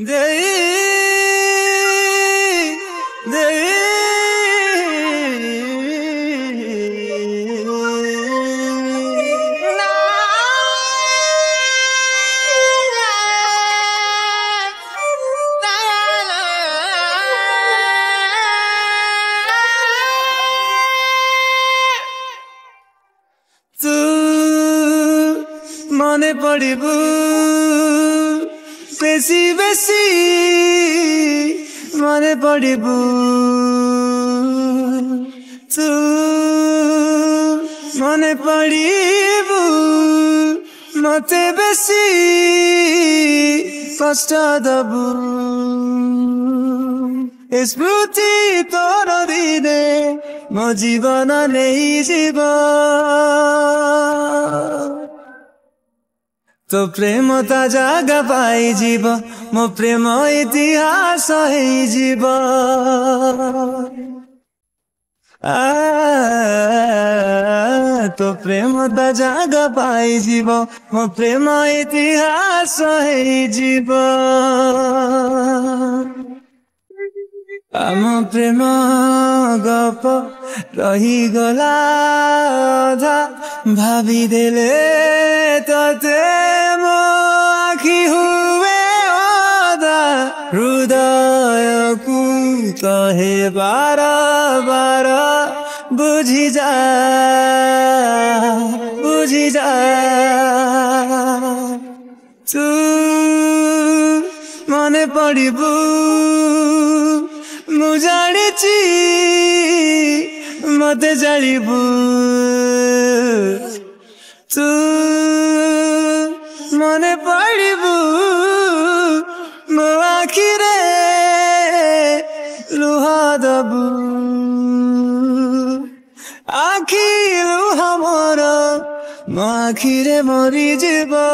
দেই দেই তু মনে পড়িব বেশি বেশি মনে পড়িব তু মনে পড়িব মতে বেশি কষ্ট দবু স্মৃতি তোর দিনে ମୋ ଜୀବନ ନେଇଯିବ तो प्रेम ता जागा पाइଯିବ ମୋ ପ୍ରେମ ଇତିହାସ ହେଇଯିବ तो प्रेम ता जागा पाइଯିବ ମୋ ପ୍ରେମ ଇତିହାସ ହେଇଯିବ आम प्रेम गप रही गला अधा भाभी देले तते मो आखि हुए अधा हृदय को कहे बार बार बुझी जा तू मने पड़िबू मु जानिची मते जानिबू तू मने पड़िबू मो आखिरे लुहा दबू आखि लुहा मोर मो आखिरे मरी जीवा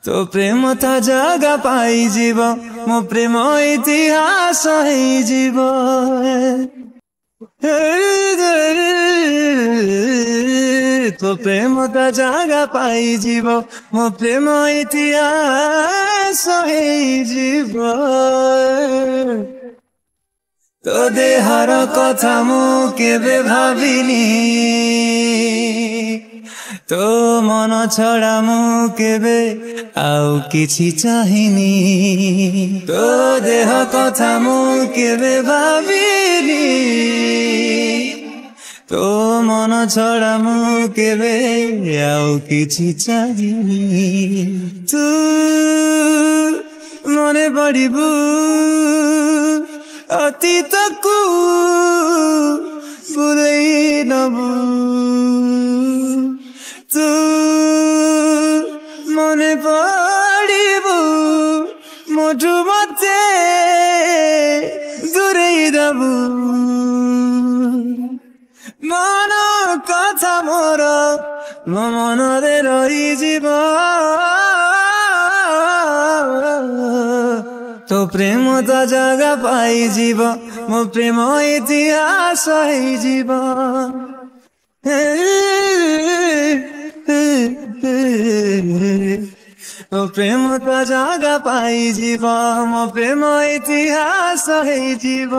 तो प्रेम ता जागा पाइଯିବ ମୋ ପ୍ରେମ ଇତିହାସ ହେଇଯିବ तो प्रेम ता जागा पाइଯିବ ମୋ ପ୍ରେମ ଇତିହାସ ହେଇଯିବ तो देहर कथा मु केबे भाबिनी तो मन छड़ा मु केबे आउ किछि चाहिनी तो देह कथा मु केबे भाबिनी तो मन छड़ा मु केबे आउ किछि चाहिनी तू मने पड़िबू अतीत को भुलई नबू तू मने पड़िबू मोठू मते दूरेई दबू मन कथा मोर मो मनरे रही जीवा तो प्रेम ता जागा पाइଯିବ ମୋ ପ୍ରେମ ଇତିହାସ ହେଇଯିବ तो प्रेम ता जागा पाइଯିବ ମୋ ପ୍ରେମ ଇତିହାସ ହେଇଯିବ।